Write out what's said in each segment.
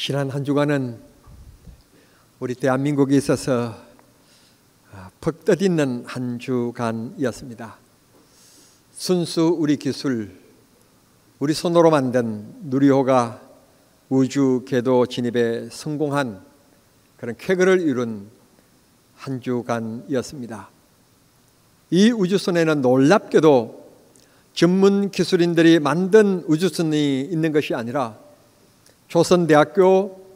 지난 한 주간은 우리 대한민국에 있어서 퍽 떠있는 한 주간이었습니다. 순수 우리 기술, 우리 손으로 만든 누리호가 우주 궤도 진입에 성공한 그런 쾌거를 이룬 한 주간이었습니다. 이 우주선에는 놀랍게도 전문 기술인들이 만든 우주선이 있는 것이 아니라 조선대학교,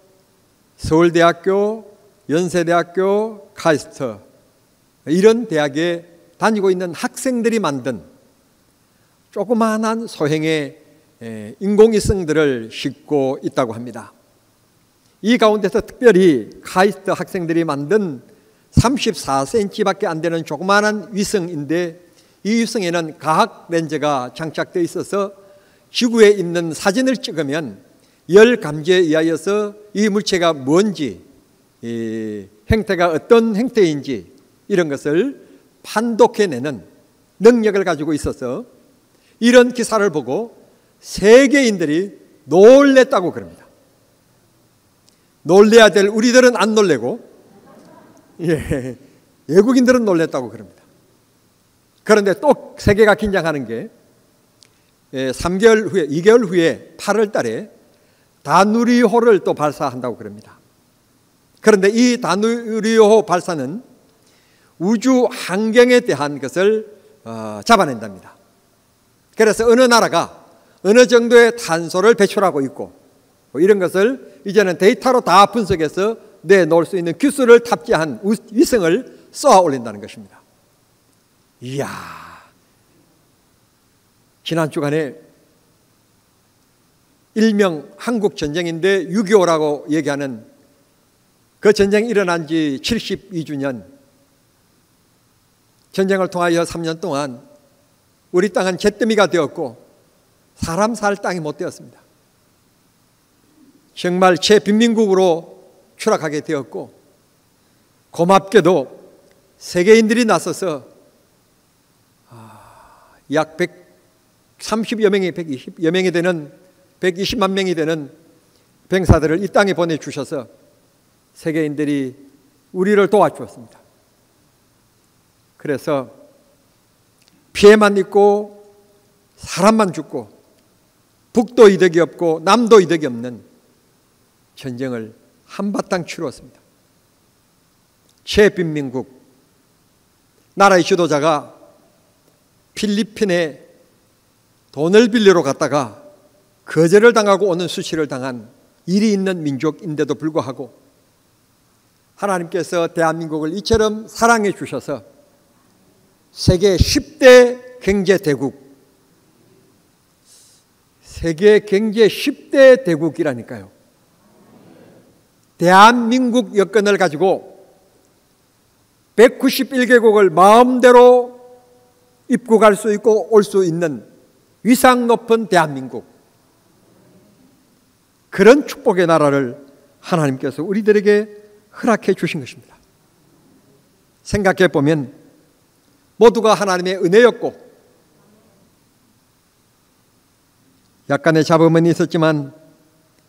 서울대학교, 연세대학교, 카이스트 이런 대학에 다니고 있는 학생들이 만든 조그마한 소형의 인공위성들을 싣고 있다고 합니다. 이 가운데서 특별히 카이스트 학생들이 만든 34cm밖에 안 되는 조그마한 위성인데, 이 위성에는 과학 렌즈가 장착되어 있어서 지구에 있는 사진을 찍으면 열 감지에 의하여서 이 물체가 뭔지, 이 행태가 어떤 행태인지 이런 것을 판독해내는 능력을 가지고 있어서 이런 기사를 보고 세계인들이 놀랬다고 그럽니다. 놀래야 될 우리들은 안 놀래고 외국인들은 놀랬다고 그럽니다. 그런데 또 세계가 긴장하는 게 3개월 후에, 2개월 후에 8월 달에 다누리호를 또 발사한다고 그럽니다. 그런데 이 다누리호 발사는 우주 환경에 대한 것을 잡아낸답니다. 그래서 어느 나라가 어느 정도의 탄소를 배출하고 있고 이런 것을 이제는 데이터로 다 분석해서 내놓을 수 있는 기술을 탑재한 위성을 쏘아 올린다는 것입니다. 이야, 지난 주간에 일명 한국 전쟁인데 6.25라고 얘기하는 그 전쟁이 일어난 지 72주년, 전쟁을 통하여 3년 동안 우리 땅은 잿더미가 되었고 사람 살 땅이 못 되었습니다. 정말 최빈민국으로 추락하게 되었고, 고맙게도 세계인들이 나서서 약 130여 명이 120여 명이 되는 120만 명이 되는 병사들을 이 땅에 보내주셔서 세계인들이 우리를 도와주었습니다. 그래서 피해만 있고 사람만 죽고 북도 이득이 없고 남도 이득이 없는 전쟁을 한바탕 치루었습니다. 최빈민국 나라의 지도자가 필리핀에 돈을 빌리러 갔다가 거절을 당하고 오는 수치를 당한 일이 있는 민족인데도 불구하고 하나님께서 대한민국을 이처럼 사랑해 주셔서 세계 10대 경제대국, 세계 경제 10대 대국이라니까요. 대한민국 여건을 가지고 191개국을 마음대로 입국할 수 있고 올 수 있는 위상 높은 대한민국, 그런 축복의 나라를 하나님께서 우리들에게 허락해 주신 것입니다. 생각해 보면 모두가 하나님의 은혜였고 약간의 잡음은 있었지만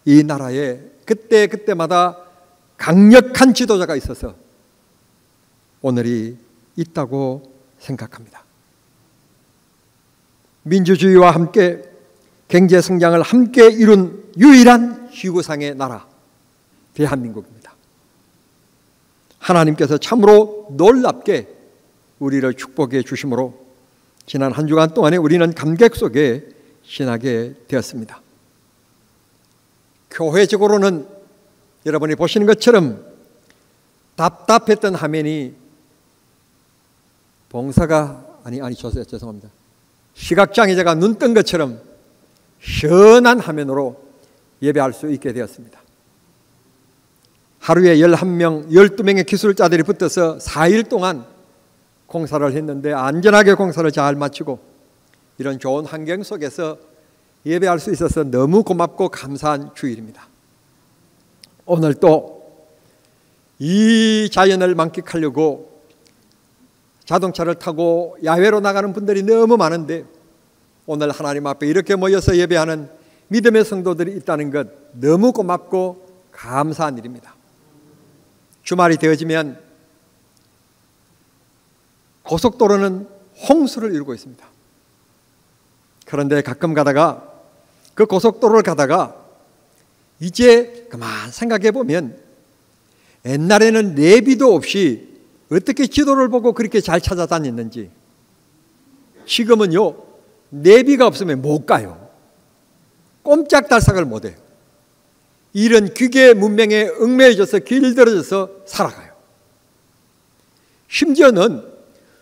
이 나라에 그때마다 강력한 지도자가 있어서 오늘이 있다고 생각합니다. 민주주의와 함께 경제 성장을 함께 이룬 유일한 지구상의 나라 대한민국입니다. 하나님께서 참으로 놀랍게 우리를 축복해 주심으로 지난 한 주간 동안에 우리는 감격 속에 지나게 되었습니다. 교회적으로는 여러분이 보시는 것처럼 답답했던 화면이 죄송합니다. 시각장애자가 눈 뜬 것처럼 시원한 화면으로 예배할 수 있게 되었습니다. 하루에 11명, 12명의 기술자들이 붙어서 4일 동안 공사를 했는데 안전하게 공사를 잘 마치고 이런 좋은 환경 속에서 예배할 수 있어서 너무 고맙고 감사한 주일입니다. 오늘 또 이 자연을 만끽하려고 자동차를 타고 야외로 나가는 분들이 너무 많은데 오늘 하나님 앞에 이렇게 모여서 예배하는 믿음의 성도들이 있다는 것 너무 고맙고 감사한 일입니다. 주말이 되어지면 고속도로는 홍수를 이루고 있습니다. 그런데 가끔 가다가 그 고속도로를 가다가 이제 그만 생각해 보면 옛날에는 내비도 없이 어떻게 지도를 보고 그렇게 잘 찾아다녔는지 지금은요 내비가 없으면 못 가요. 꼼짝달싹을 못해요. 이런 기계 문명에 얽매여져서 길들여져서 살아가요. 심지어는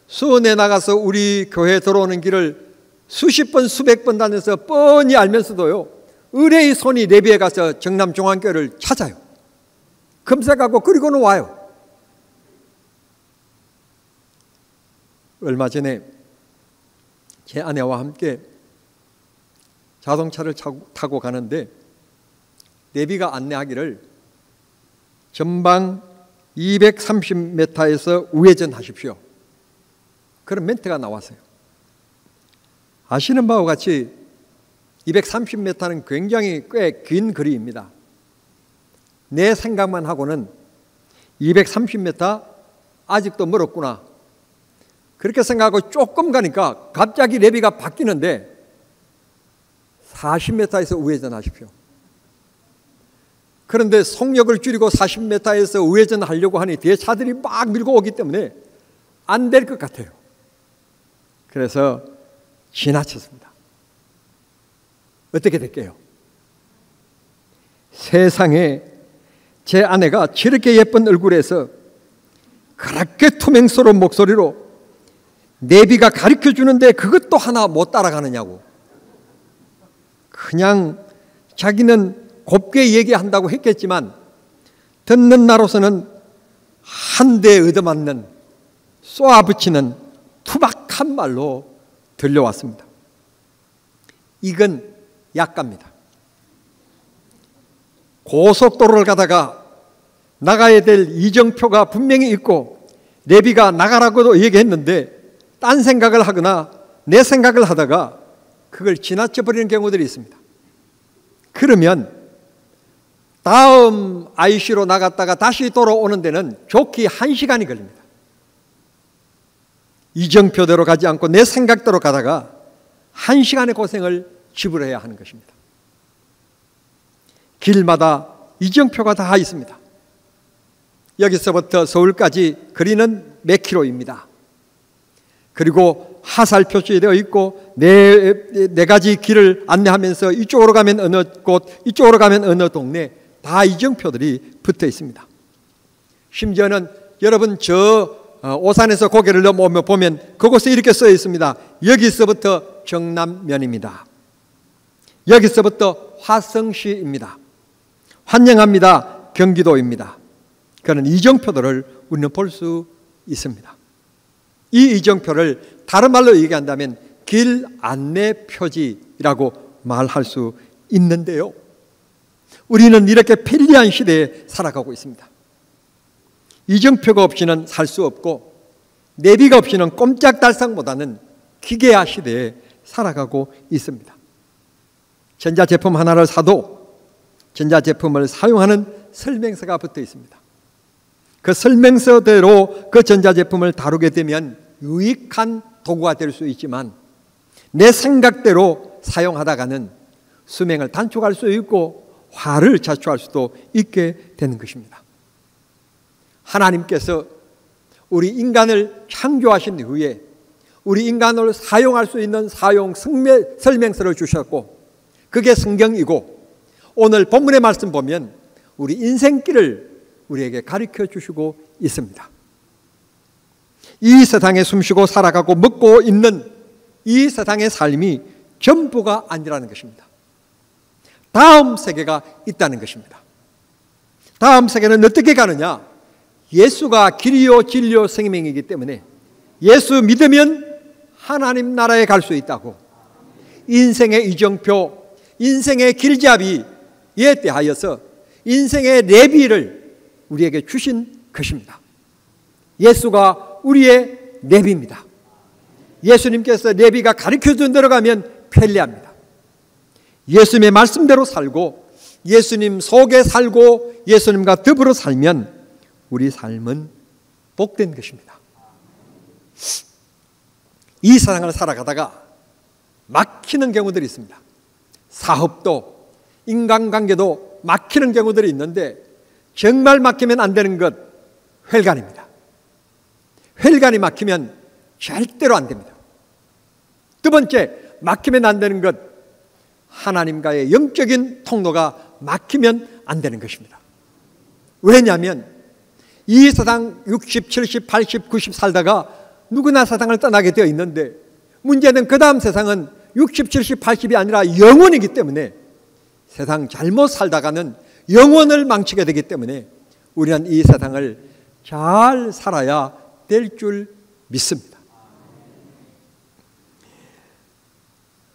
수원에 나가서 우리 교회 들어오는 길을 수십 번 수백 번 다녀서 뻔히 알면서도요 의뢰의 손이 내비에 가서 정남중앙교회를 찾아요. 검색하고 그리고는 와요. 얼마 전에 제 아내와 함께 자동차를 타고 가는데 내비가 안내하기를 전방 230m에서 우회전하십시오. 그런 멘트가 나왔어요. 아시는 바와 같이 230m는 굉장히 꽤 긴 거리입니다. 내 생각만 하고는 230m 아직도 멀었구나. 그렇게 생각하고 조금 가니까 갑자기 내비가 바뀌는데 40m에서 우회전하십시오. 그런데 속력을 줄이고 40m에서 우회전하려고 하니 뒤에 차들이 막 밀고 오기 때문에 안 될 것 같아요. 그래서 지나쳤습니다. 어떻게 될게요? 세상에 제 아내가 저렇게 예쁜 얼굴에서 그렇게 투명스러운 목소리로 내비가 가르쳐 주는데 그것도 하나 못 따라가느냐고. 그냥 자기는 곱게 얘기한다고 했겠지만 듣는 나로서는 한 대에 얻어맞는 쏘아붙이는 투박한 말로 들려왔습니다. 이건 약가입니다. 고속도로를 가다가 나가야 될 이정표가 분명히 있고 내비가 나가라고도 얘기했는데 딴 생각을 하거나 내 생각을 하다가 그걸 지나쳐 버리는 경우들이 있습니다. 그러면 다음 IC로 나갔다가 다시 돌아오는 데는 좋게 1시간이 걸립니다. 이정표대로 가지 않고 내 생각대로 가다가 1시간의 고생을 지불해야 하는 것입니다. 길마다 이정표가 다 있습니다. 여기서부터 서울까지 거리는 몇 킬로입니다. 그리고 하살 표시되어 있고 네 가지 길을 안내하면서 이쪽으로 가면 어느 곳, 이쪽으로 가면 어느 동네 다 이정표들이 붙어 있습니다. 심지어는 여러분 저 오산에서 고개를 넘어오면 보면 그곳에 이렇게 써 있습니다. 여기서부터 정남면입니다. 여기서부터 화성시입니다. 환영합니다. 경기도입니다. 그런 이정표들을 우리는 볼 수 있습니다. 이 이정표를 다른 말로 얘기한다면 길 안내 표지라고 말할 수 있는데요. 우리는 이렇게 편리한 시대에 살아가고 있습니다. 이정표가 없이는 살 수 없고 내비가 없이는 꼼짝달싹 못하는 기계화 시대에 살아가고 있습니다. 전자제품 하나를 사도 전자제품을 사용하는 설명서가 붙어 있습니다. 그 설명서대로 그 전자제품을 다루게 되면 유익한 도구가 될 수 있지만 내 생각대로 사용하다가는 수명을 단축할 수 있고 화를 자초할 수도 있게 되는 것입니다. 하나님께서 우리 인간을 창조하신 후에 우리 인간을 사용할 수 있는 사용 설명서를 주셨고 그게 성경이고 오늘 본문의 말씀 보면 우리 인생길을 우리에게 가르쳐 주시고 있습니다. 이 세상에 숨쉬고 살아가고 먹고 있는 이 세상의 삶이 전부가 아니라는 것입니다. 다음 세계가 있다는 것입니다. 다음 세계는 어떻게 가느냐? 예수가 길이요 진리요 생명이기 때문에 예수 믿으면 하나님 나라에 갈 수 있다고 인생의 이정표, 인생의 길잡이에 대하여서 인생의 내비를 우리에게 주신 것입니다. 예수가 우리의 내비입니다. 예수님께서 내비가 가르쳐준 대로 가면 편리합니다. 예수님의 말씀대로 살고 예수님 속에 살고 예수님과 더불어 살면 우리 삶은 복된 것입니다. 이 세상을 살아가다가 막히는 경우들이 있습니다. 사업도 인간관계도 막히는 경우들이 있는데 정말 막히면 안 되는 것, 혈관입니다. 혈관이 막히면 절대로 안 됩니다. 두 번째, 막히면 안 되는 것, 하나님과의 영적인 통로가 막히면 안 되는 것입니다. 왜냐하면 이 세상 60, 70, 80, 90 살다가 누구나 세상을 떠나게 되어 있는데 문제는 그 다음 세상은 60, 70, 80이 아니라 영원이기 때문에 세상 잘못 살다가는 영원을 망치게 되기 때문에 우리는 이 세상을 잘 살아야 될 줄 믿습니다.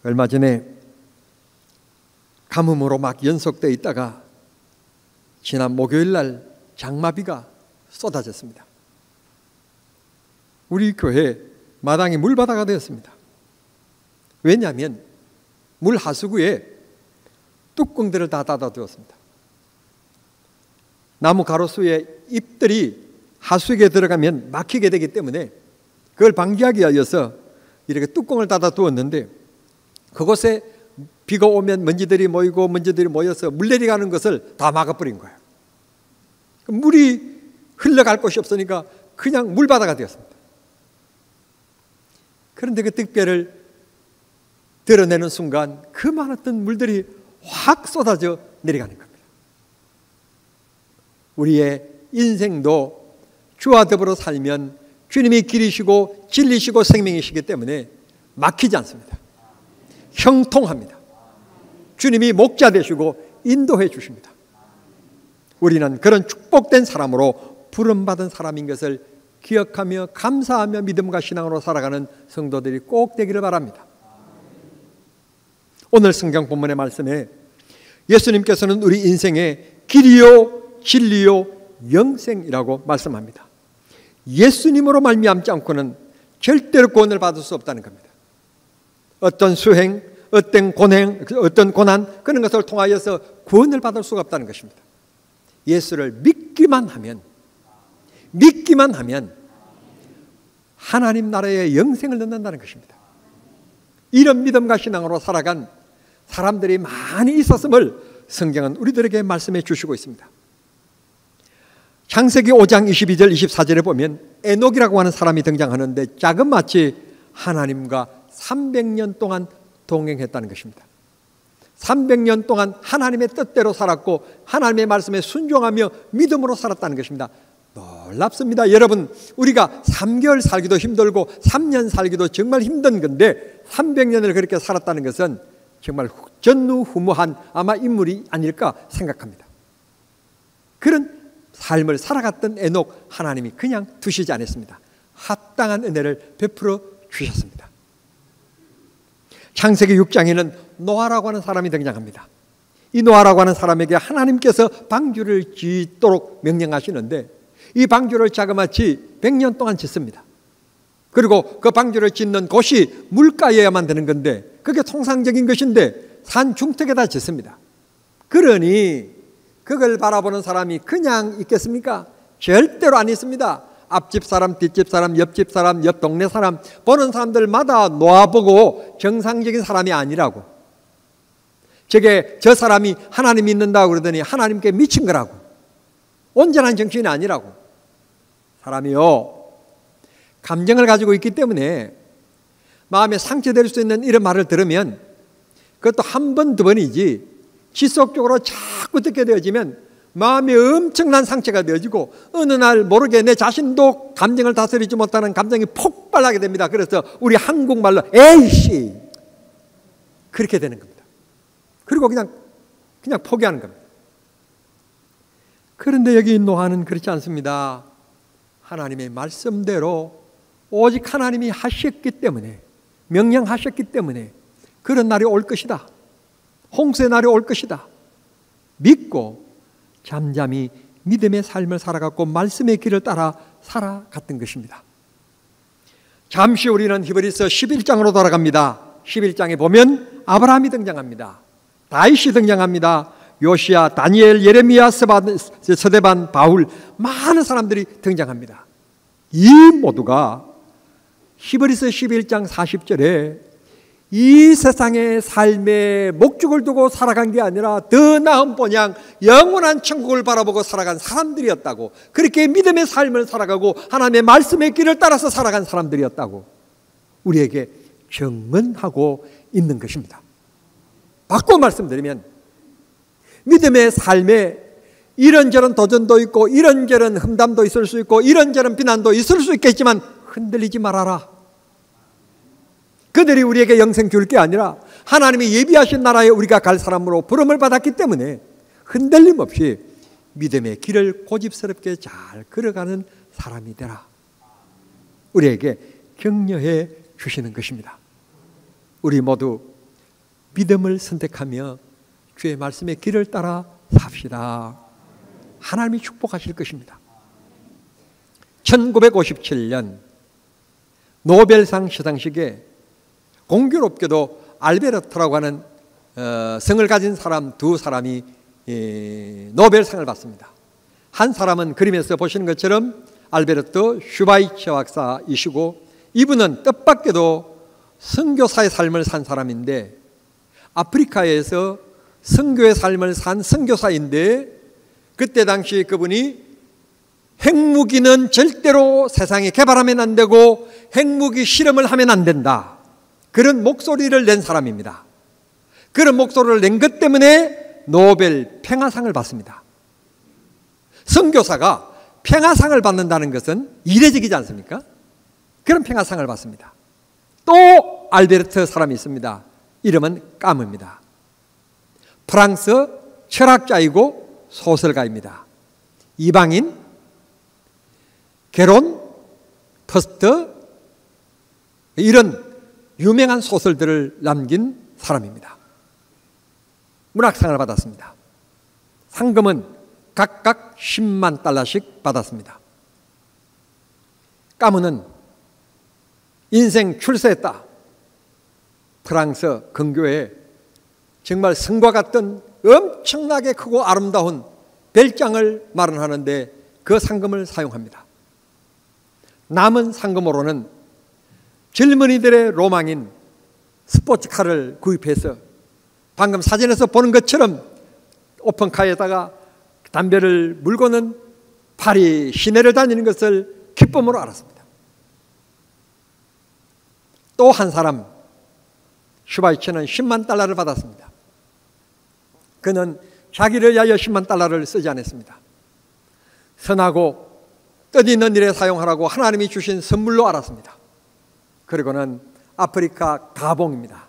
얼마 전에 가뭄으로 막 연속되어 있다가 지난 목요일 날 장마비가 쏟아졌습니다. 우리 교회 마당이 물바다가 되었습니다. 왜냐하면 물 하수구에 뚜껑들을 다 닫아두었습니다. 나무 가로수의 잎들이 하수구에 들어가면 막히게 되기 때문에 그걸 방지하기 위해서 이렇게 뚜껑을 닫아두었는데 그곳에 비가 오면 먼지들이 모이고 먼지들이 모여서 물내리 가는 것을 다 막아버린 거예요. 물이 흘러갈 곳이 없으니까 그냥 물바다가 되었습니다. 그런데 그 득배를 드러내는 순간 그 많았던 물들이 확 쏟아져 내려가는 겁니다. 우리의 인생도 주와 더불어 살면 주님이 길이시고 진리시고 생명이시기 때문에 막히지 않습니다. 형통합니다. 주님이 목자 되시고 인도해 주십니다. 우리는 그런 축복된 사람으로 부름받은 사람인 것을 기억하며 감사하며 믿음과 신앙으로 살아가는 성도들이 꼭 되기를 바랍니다. 오늘 성경 본문의 말씀에 예수님께서는 우리 인생의 길이요 진리요 영생이라고 말씀합니다. 예수님으로 말미암지 않고는 절대로 구원을 받을 수 없다는 겁니다. 어떤 수행, 어떤 고난 그런 것을 통하여서 구원을 받을 수가 없다는 것입니다. 예수를 믿기만 하면 하나님 나라의 영생을 얻는다는 것입니다. 이런 믿음과 신앙으로 살아간 사람들이 많이 있었음을 성경은 우리들에게 말씀해 주시고 있습니다. 창세기 5장 22절 24절에 보면 에녹이라고 하는 사람이 등장하는데 자그마치 하나님과 300년 동안 동행했다는 것입니다. 300년 동안 하나님의 뜻대로 살았고 하나님의 말씀에 순종하며 믿음으로 살았다는 것입니다. 놀랍습니다. 여러분, 우리가 3개월 살기도 힘들고 3년 살기도 정말 힘든 건데 300년을 그렇게 살았다는 것은 정말 전무후무한 아마 인물이 아닐까 생각합니다. 그런 삶을 살아갔던 에녹 하나님이 그냥 두시지 않았습니다. 합당한 은혜를 베풀어 주셨습니다. 창세기 6장에는 노아라고 하는 사람이 등장합니다. 이 노아라고 하는 사람에게 하나님께서 방주를 짓도록 명령하시는데 이 방주를 자그마치 100년 동안 짓습니다. 그리고 그 방주를 짓는 곳이 물가여야만 되는 건데 그게 통상적인 것인데 산 중턱에다 짓습니다. 그러니 그걸 바라보는 사람이 그냥 있겠습니까? 절대로 안 있습니다. 앞집 사람, 뒷집 사람, 옆집 사람, 옆 동네 사람 보는 사람들마다 놓아보고 정상적인 사람이 아니라고, 저 사람이 하나님 믿는다고 그러더니 하나님께 미친 거라고, 온전한 정신이 아니라고. 사람이요, 감정을 가지고 있기 때문에 마음에 상처될 수 있는 이런 말을 들으면 그것도 한 번, 두 번이지 지속적으로 자꾸 듣게 되어지면 마음이 엄청난 상처가 되어지고 어느 날 모르게 내 자신도 감정을 다스리지 못하는 감정이 폭발하게 됩니다. 그래서 우리 한국말로 에이씨 그렇게 되는 겁니다. 그리고 그냥 포기하는 겁니다. 그런데 여기 노아는 그렇지 않습니다. 하나님의 말씀대로 오직 하나님이 하셨기 때문에, 명령하셨기 때문에 그런 날이 올 것이다, 홍수의 날이 올 것이다 믿고 잠잠히 믿음의 삶을 살아갔고 말씀의 길을 따라 살아갔던 것입니다. 잠시 우리는 히브리서 11장으로 돌아갑니다. 11장에 보면 아브라함이 등장합니다. 다윗이 등장합니다. 요시야, 다니엘, 예레미야, 서대반, 바울, 많은 사람들이 등장합니다. 이 모두가 히브리서 11장 40절에 이 세상의 삶의 목적을 두고 살아간 게 아니라 더 나은 본향 영원한 천국을 바라보고 살아간 사람들이었다고, 그렇게 믿음의 삶을 살아가고 하나님의 말씀의 길을 따라서 살아간 사람들이었다고 우리에게 증언하고 있는 것입니다. 바꿔 말씀드리면 믿음의 삶에 이런저런 도전도 있고 이런저런 험담도 있을 수 있고 이런저런 비난도 있을 수 있겠지만 흔들리지 말아라. 그들이 우리에게 영생 줄 게 아니라 하나님이 예비하신 나라에 우리가 갈 사람으로 부름을 받았기 때문에 흔들림 없이 믿음의 길을 고집스럽게 잘 걸어가는 사람이 되라. 우리에게 격려해 주시는 것입니다. 우리 모두 믿음을 선택하며 주의 말씀의 길을 따라 삽시다. 하나님이 축복하실 것입니다. 1957년 노벨상 시상식에 공교롭게도 알베르토라고 하는 성을 가진 사람 두 사람이 노벨상을 받습니다. 한 사람은 그림에서 보시는 것처럼 알베르토 슈바이처 박사이시고, 이분은 뜻밖에도 선교사의 삶을 산 사람인데 아프리카에서 선교의 삶을 산 선교사인데, 그때 당시 그분이 핵무기는 절대로 세상에 개발하면 안 되고 핵무기 실험을 하면 안 된다, 그런 목소리를 낸 사람입니다. 그런 목소리를 낸 것 때문에 노벨 평화상을 받습니다. 선교사가 평화상을 받는다는 것은 이례적이지 않습니까? 그런 평화상을 받습니다. 또 알베르트 사람이 있습니다. 이름은 까무입니다. 프랑스 철학자이고 소설가입니다. 이방인, 결혼, 퍼스트, 이런 유명한 소설들을 남긴 사람입니다. 문학상을 받았습니다. 상금은 각각 10만 달러씩 받았습니다. 까무는 인생 출세했다. 프랑스 근교에 정말 성과 같던 엄청나게 크고 아름다운 별장을 마련하는데 그 상금을 사용합니다. 남은 상금으로는 젊은이들의 로망인 스포츠카를 구입해서 방금 사진에서 보는 것처럼 오픈카에다가 담배를 물고는 파리 시내를 다니는 것을 기쁨으로 알았습니다. 또 한 사람, 슈바이처는 10만 달러를 받았습니다. 그는 자기를 위하여 10만 달러를 쓰지 않았습니다. 선하고 뜻있는 일에 사용하라고 하나님이 주신 선물로 알았습니다. 그리고는 아프리카 가봉입니다.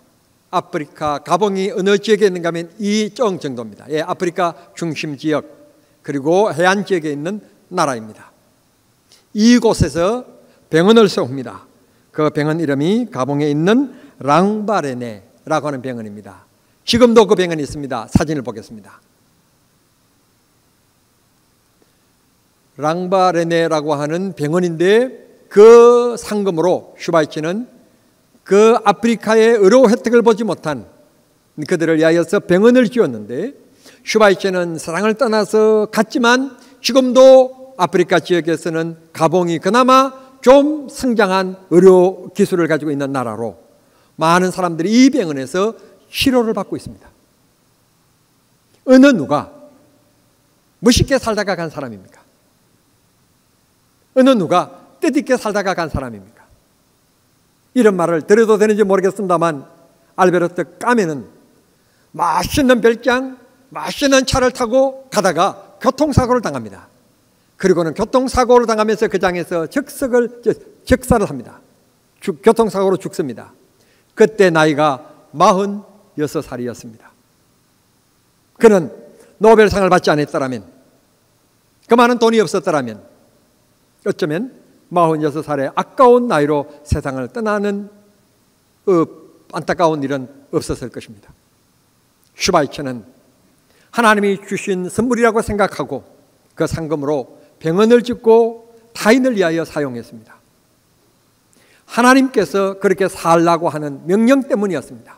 아프리카 가봉이 어느 지역에 있는가 하면 이 정도입니다. 예, 아프리카 중심 지역, 그리고 해안 지역에 있는 나라입니다. 이곳에서 병원을 세웁니다. 그 병원 이름이 가봉에 있는 랑바레네라고 하는 병원입니다. 지금도 그 병원이 있습니다. 사진을 보겠습니다. 랑바레네라고 하는 병원인데, 그 상금으로 슈바이처는 그 아프리카의 의료 혜택을 보지 못한 그들을 위하여서 병원을 지었는데, 슈바이처는 세상을 떠나서 갔지만 지금도 아프리카 지역에서는 가봉이 그나마 좀 성장한 의료 기술을 가지고 있는 나라로 많은 사람들이 이 병원에서 치료를 받고 있습니다. 어느 누가 멋있게 살다가 간 사람입니까? 어느 누가 뜻있게 살다가 간 사람입니까? 이런 말을 드려도 되는지 모르겠습니다만, 알베르트 까메는 맛있는 별장, 맛있는 차를 타고 가다가 교통사고를 당합니다. 그리고는 교통사고를 당하면서 그 장에서 즉사를 합니다. 교통사고로 죽습니다. 그때 나이가 46살이었습니다. 그는 노벨상을 받지 않았더라면, 그 많은 돈이 없었더라면 어쩌면 46살의 아까운 나이로 세상을 떠나는 안타까운 일은 없었을 것입니다. 슈바이처는 하나님이 주신 선물이라고 생각하고 그 상금으로 병원을 짓고 타인을 위하여 사용했습니다. 하나님께서 그렇게 살라고 하는 명령 때문이었습니다.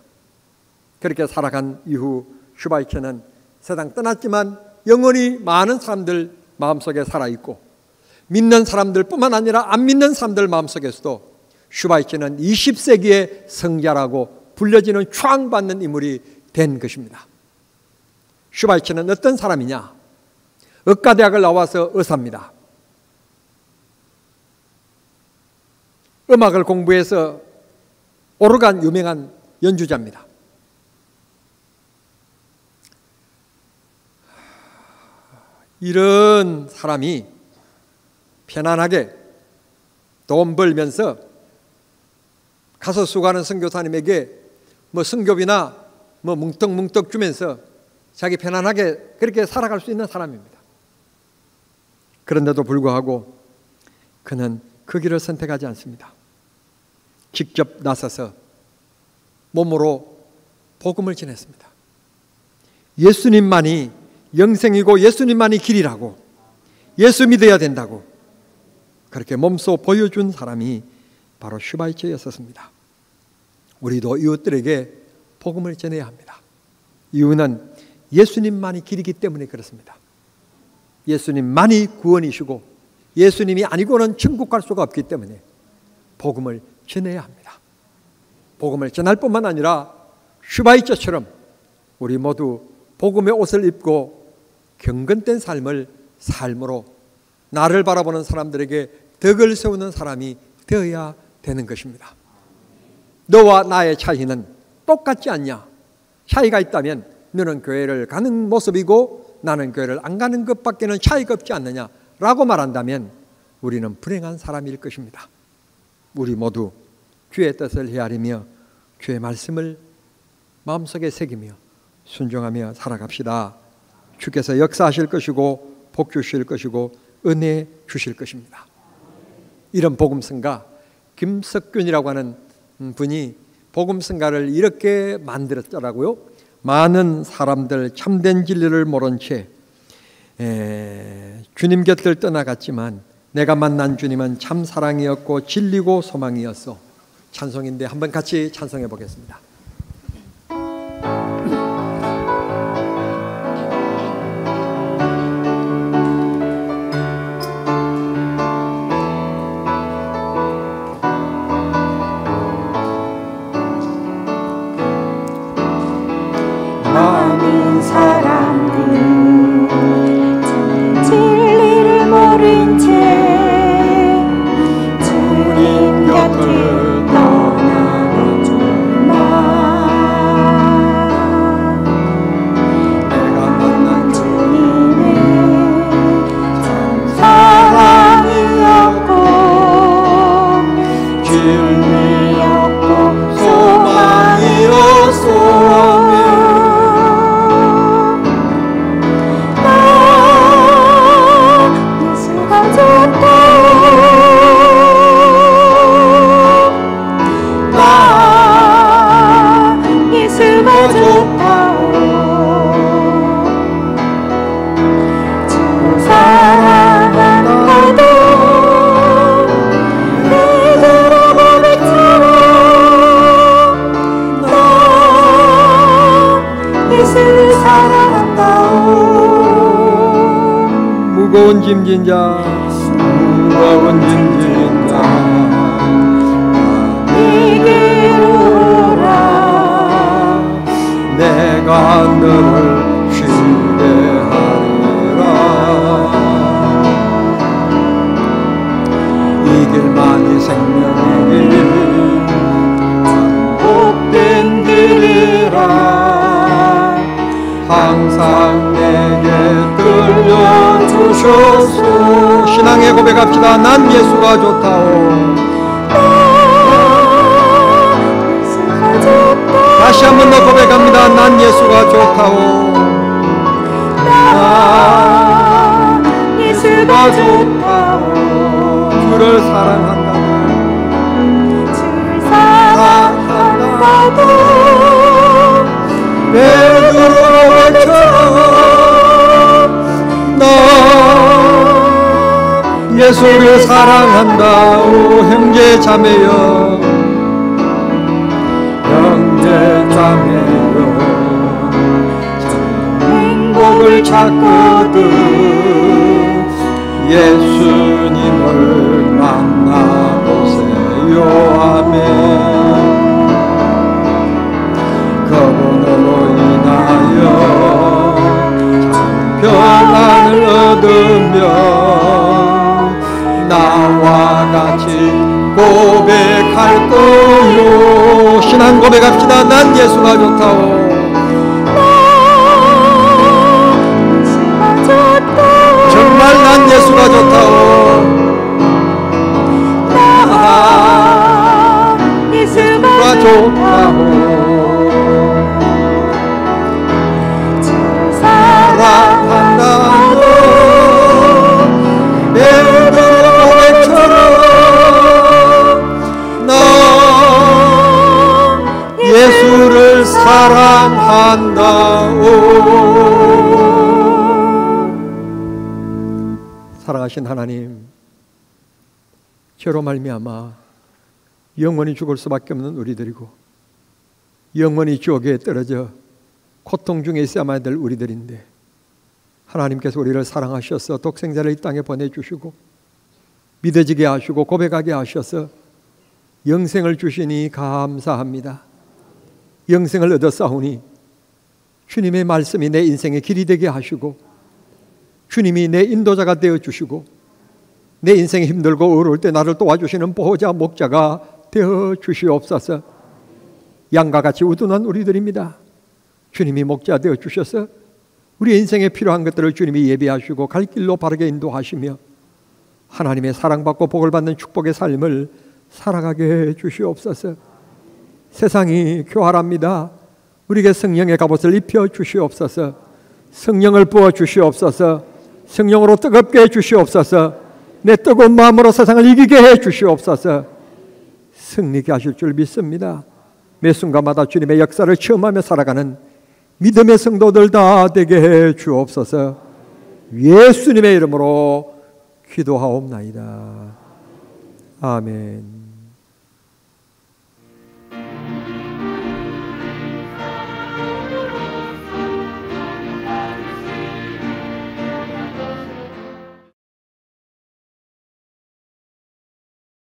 그렇게 살아간 이후 슈바이처는 세상 떠났지만 영원히 많은 사람들 마음속에 살아있고, 믿는 사람들뿐만 아니라 안 믿는 사람들 마음속에서도 슈바이처는 20세기의 성자라고 불려지는 추앙받는 인물이 된 것입니다. 슈바이처는 어떤 사람이냐? 의과대학을 나와서 의사입니다. 음악을 공부해서 오르간 유명한 연주자입니다. 이런 사람이 편안하게 돈 벌면서 가서 수고하는 선교사님에게 뭐 선교비나 뭐 뭉떡뭉떡 주면서 자기 편안하게 그렇게 살아갈 수 있는 사람입니다. 그런데도 불구하고 그는 그 길을 선택하지 않습니다. 직접 나서서 몸으로 복음을 전했습니다. 예수님만이 영생이고 예수님만이 길이라고, 예수 믿어야 된다고 그렇게 몸소 보여준 사람이 바로 슈바이처였었습니다. 우리도 이웃들에게 복음을 전해야 합니다. 이유는 예수님만이 길이기 때문에 그렇습니다. 예수님만이 구원이시고 예수님이 아니고는 천국 갈 수가 없기 때문에 복음을 전해야 합니다. 복음을 전할 뿐만 아니라 슈바이처처럼 우리 모두 복음의 옷을 입고 경건된 삶을 삶으로 나를 바라보는 사람들에게 덕을 세우는 사람이 되어야 되는 것입니다. 너와 나의 차이는 똑같지 않냐? 차이가 있다면 너는 교회를 가는 모습이고 나는 교회를 안 가는 것밖에는 차이가 없지 않느냐라고 말한다면 우리는 불행한 사람일 것입니다. 우리 모두 주의 뜻을 헤아리며 주의 말씀을 마음속에 새기며 순종하며 살아갑시다. 주께서 역사하실 것이고 복 주실 것이고 은혜 주실 것입니다. 이런 복음성가 김석균이라고 하는 분이 복음성가를 이렇게 만들었더라고요. 많은 사람들 참된 진리를 모른 채 주님 곁을 떠나갔지만 내가 만난 주님은 참 사랑이었고 진리고 소망이었어. 찬송인데 한번 같이 찬송해 보겠습니다. 많은 사람들 진리를 모른 채 주님 곁을 떠나갔지만 내가 만난 주님은 참 사랑이었고 진리였고 소망이었소. 무거운 짐진 자, 무거운 짐진 자, 내게로 오라. 내가 너를 쉬게 하리라. 이 길만이 생명의 길, 복된 길이라. 항상 내게 들려주소서. 신앙의 고백합시다. 난 예수가 좋다오. 다시 한 번 더 고백합니다. 난 예수가 좋다오. 난 예수가 좋다오. 주를 사랑한다고, 주를 사랑한다고 베드로가 외쳐 나 예수를 사랑한다. 오 형제 자매여, 형제 자매여, 찾거든 예수님을 만나보세요. 아멘. 그분으로 인하여 평안을 얻으며 나와 같이 고백할 거요. 신앙 고백합시다. 난 예수가 좋다오. 정말 난 예수가 좋다오. 난 예수가 좋다오. 사랑한다고 내 고백처럼 나 예수를 사랑한다오. 사랑하신 하나님, 죄로 말미암아 영원히 죽을 수밖에 없는 우리들이고 영원히 지옥에 떨어져 고통 중에 있어야만 될 우리들인데 하나님께서 우리를 사랑하셔서 독생자를 이 땅에 보내주시고 믿어지게 하시고 고백하게 하셔서 영생을 주시니 감사합니다. 영생을 얻었사오니 주님의 말씀이 내 인생의 길이 되게 하시고 주님이 내 인도자가 되어주시고 내 인생이 힘들고 어려울 때 나를 도와주시는 보호자 목자가 되어주시옵소서. 양과 같이 우둔한 우리들입니다. 주님이 목자 되어주셔서 우리 인생에 필요한 것들을 주님이 예비하시고 갈 길로 바르게 인도하시며 하나님의 사랑받고 복을 받는 축복의 삶을 살아가게 해주시옵소서. 세상이 교활합니다. 우리에게 성령의 갑옷을 입혀주시옵소서. 성령을 부어주시옵소서. 성령으로 뜨겁게 해주시옵소서. 내 뜨거운 마음으로 세상을 이기게 해주시옵소서. 승리케 하실 줄 믿습니다. 매 순간마다 주님의 역사를 체험하며 살아가는 믿음의 성도들 다 되게 해 주옵소서. 예수님의 이름으로 기도하옵나이다. 아멘.